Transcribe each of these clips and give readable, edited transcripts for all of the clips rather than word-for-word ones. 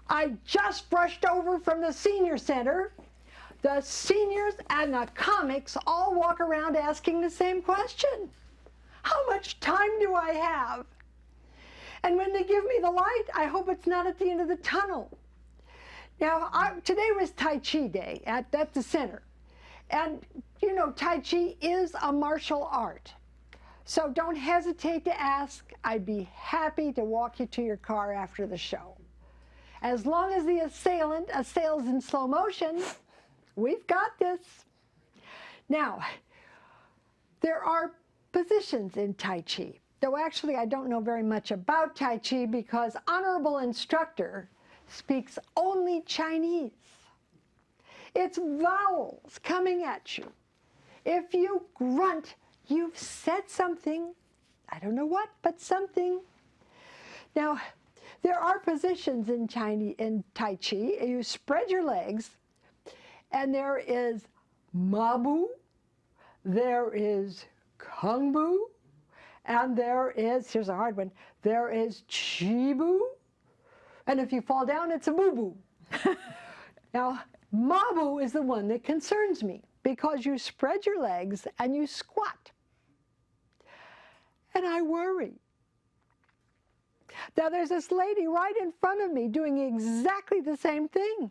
I just brushed over from the senior center. The seniors and the comics all walk around asking the same question. How much time do I have? And when they give me the light, I hope it's not at the end of the tunnel. Now, today was Tai Chi Day at the center. And, you know, Tai Chi is a martial art. So don't hesitate to ask. I'd be happy to walk you to your car after the show. As long as the assailant assails in slow motion, we've got this. Now, there are positions in Tai Chi, though actually I don't know very much about Tai Chi because honorable instructor speaks only Chinese. It's vowels coming at you. If you grunt, you've said something. I don't know what, but something. Now, there are positions in Tai Chi. You spread your legs, and there is Mabu, there is Kung Bu, and there is, here's a hard one, there is Chibu, and if you fall down, it's a boo-boo. Now, Mabu is the one that concerns me because you spread your legs and you squat. And I worry. Now, there's this lady right in front of me doing exactly the same thing.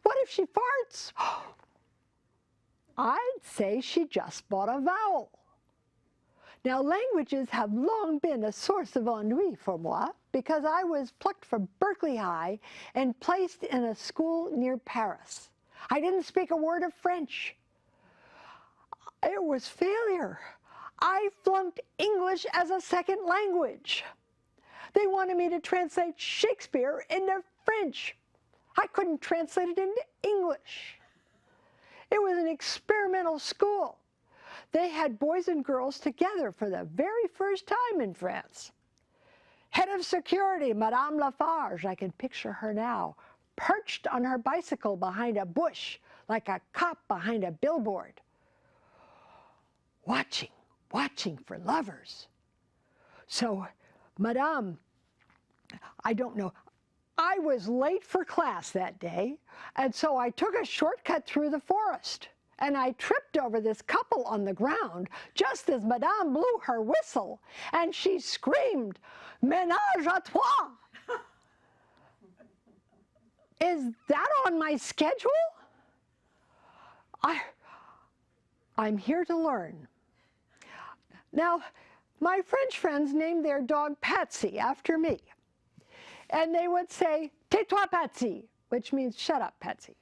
What if she farts? I'd say she just bought a vowel. Now, languages have long been a source of ennui for moi because I was plucked from Berkeley High and placed in a school near Paris. I didn't speak a word of French. It was failure. I flunked English as a second language. They wanted me to translate Shakespeare into French. I couldn't translate it into English. It was an experimental school. They had boys and girls together for the very first time in France. Head of security, Madame Lafarge, I can picture her now, perched on her bicycle behind a bush like a cop behind a billboard. Watching for lovers. So, Madame, I don't know, I was late for class that day, and so I took a shortcut through the forest, and I tripped over this couple on the ground just as Madame blew her whistle, and she screamed, "Ménage à trois!" Is that on my schedule? I'm here to learn. Now, my French friends named their dog Patsy after me. And they would say, "Tais-toi, Patsy," which means shut up, Patsy.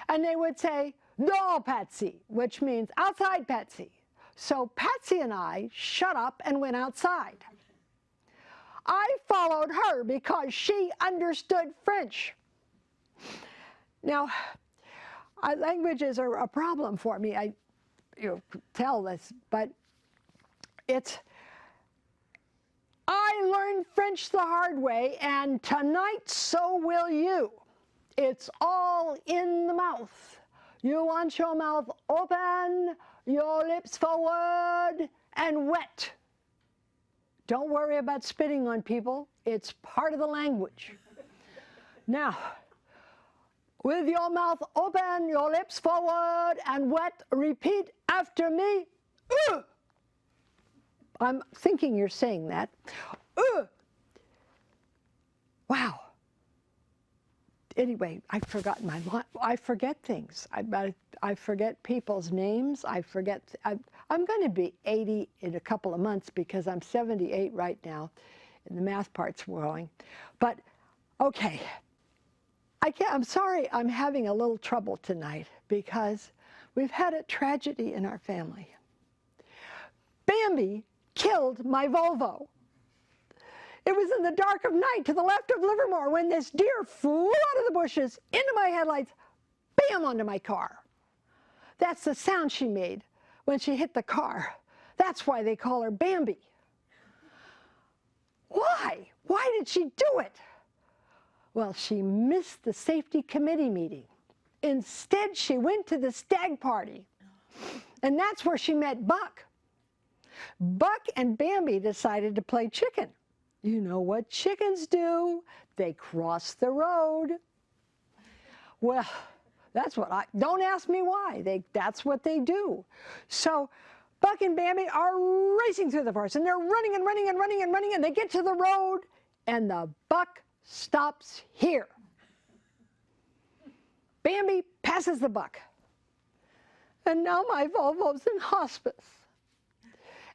And they would say, "Dehors, Patsy," which means outside, Patsy. So Patsy and I shut up and went outside. I followed her because she understood French. Now, languages are a problem for me. You tell this, but I learned French the hard way, and tonight so will you. It's all in the mouth. You want your mouth open, your lips forward, and wet. Don't worry about spitting on people. It's part of the language. Now, with your mouth open, your lips forward, and wet, repeat after me. I'm thinking you're saying that. Wow. Anyway, I've forgotten I forget things. I forget people's names. I'm going to be 80 in a couple of months because I'm 78 right now, and the math part's growing. But okay, I'm sorry I'm having a little trouble tonight because we've had a tragedy in our family. Bambi killed my Volvo. It was in the dark of night to the left of Livermore when this deer flew out of the bushes into my headlights, bam, onto my car. That's the sound she made when she hit the car. That's why they call her Bambi. Why? Why did she do it? Well, she missed the safety committee meeting. Instead, she went to the stag party. And that's where she met Buck. Buck and Bambi decided to play chicken. You know what chickens do? They cross the road. Well, don't ask me why. That's what they do. So Buck and Bambi are racing through the forest, and they're running and running and running and running, and they get to the road, and the buck stops here. Bambi passes the buck. And now my Volvo's in hospice.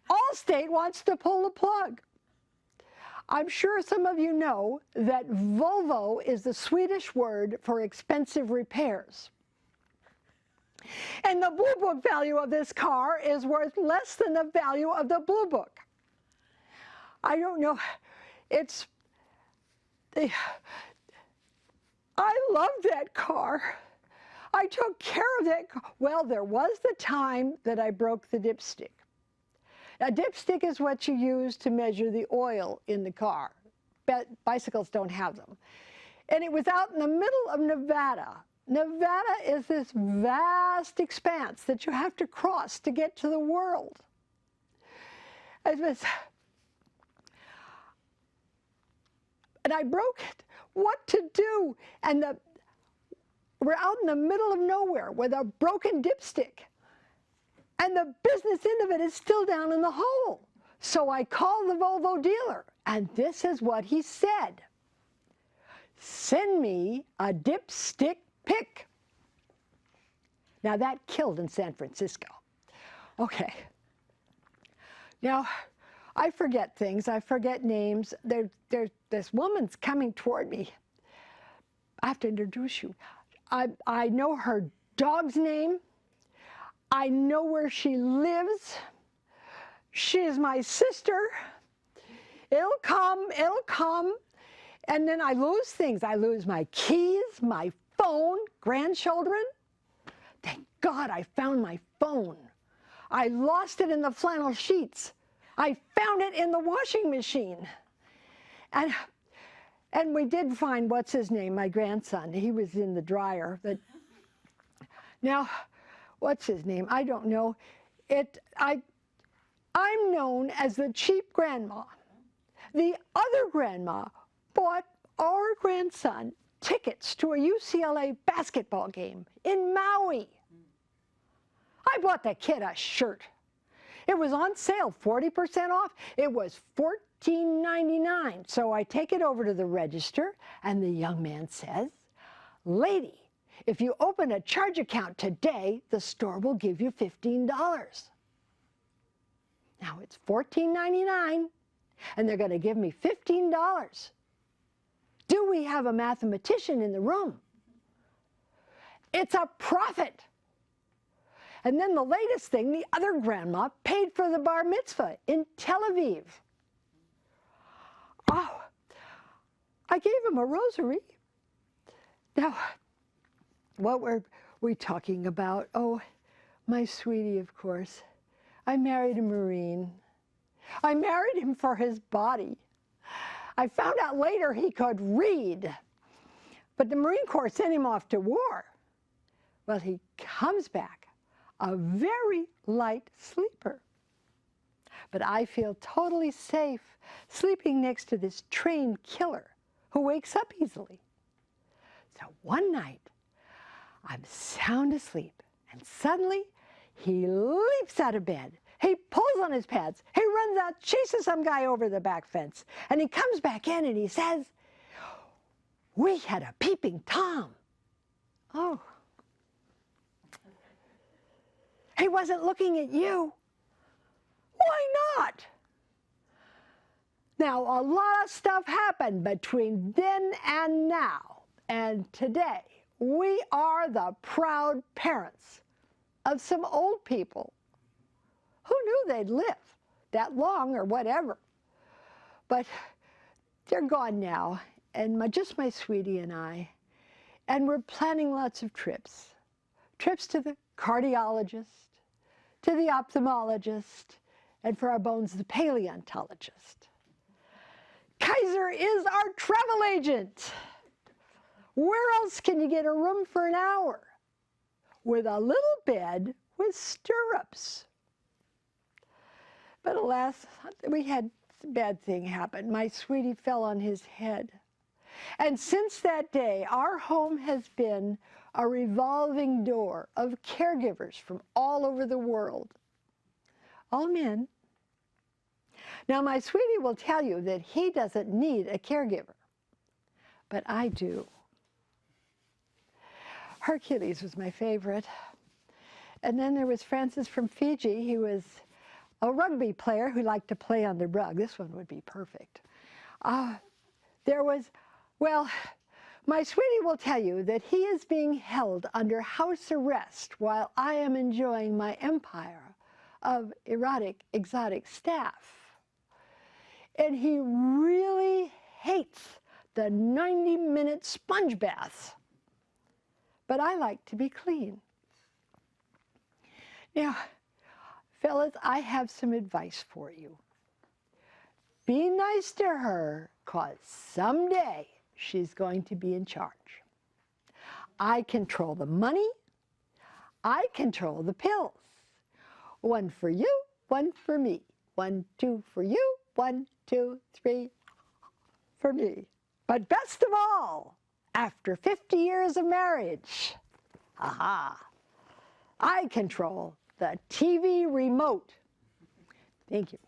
Allstate wants to pull the plug. I'm sure some of you know that Volvo is the Swedish word for expensive repairs. And the Blue Book value of this car is worth less than the value of the Blue Book. I don't know. I love that car. I took care of that car. Well, there was the time that I broke the dipstick. A dipstick is what you use to measure the oil in the car. Bicycles don't have them. And it was out in the middle of Nevada. Nevada is this vast expanse that you have to cross to get to the world. And I broke it. What to do? And we're out in the middle of nowhere with a broken dipstick. And the business end of it is still down in the hole. So I called the Volvo dealer, and this is what he said. Send me a dipstick pic. Now that killed in San Francisco. Okay. Now, I forget things. I forget names. This woman's coming toward me. I have to introduce you. I know her dog's name. I know where she lives. She is my sister. It'll come. And then I lose things. I lose my keys, my phone, grandchildren. Thank God I found my phone. I lost it in the flannel sheets. I found it in the washing machine. And we did find, what's his name, my grandson. He was in the dryer. Now, what's his name? I don't know. I'm known as the cheap grandma. The other grandma bought our grandson tickets to a UCLA basketball game in Maui. I bought the kid a shirt. It was on sale, 40% off. It was $14.99. So I take it over to the register, and the young man says, "Lady, if you open a charge account today, the store will give you $15. Now it's $14.99, and they're going to give me $15. Do we have a mathematician in the room? It's a profit. And then the latest thing, the other grandma paid for the bar mitzvah in Tel Aviv. Oh, I gave him a rosary. Now, what were we talking about? Oh, my sweetie, of course. I married a Marine. I married him for his body. I found out later he could read, but the Marine Corps sent him off to war. Well, he comes back a very light sleeper. But I feel totally safe sleeping next to this trained killer who wakes up easily. So one night, I'm sound asleep, and suddenly he leaps out of bed. He pulls on his pads. He runs out, chases some guy over the back fence, and he comes back in and he says, "We had a peeping Tom." Oh. He wasn't looking at you. Why not? Now, a lot of stuff happened between then and now. And today, we are the proud parents of some old people. Who knew they'd live that long or whatever? But they're gone now, and just my sweetie and I. And we're planning lots of trips. Trips to the cardiologist, to the ophthalmologist, and for our bones, the paleontologist. Kaiser is our travel agent. Where else can you get a room for an hour with a little bed with stirrups? But alas, we had bad thing happened. My sweetie fell on his head. And since that day, our home has been a revolving door of caregivers from all over the world. All men. Now, my sweetie will tell you that he doesn't need a caregiver, but I do. Hercules was my favorite. And then there was Francis from Fiji. He was a rugby player who liked to play on the rug. This one would be perfect. Well, my sweetie will tell you that he is being held under house arrest while I am enjoying my empire of erotic, exotic staff. And he really hates the 90-minute sponge baths. But I like to be clean. Now, fellas, I have some advice for you. Be nice to her, 'cause someday she's going to be in charge. I control the money. I control the pills. One for you, one for me. 1, 2 for you, 1, 2, 3 for me. But best of all, after 50 years of marriage, I control the TV remote. Thank you.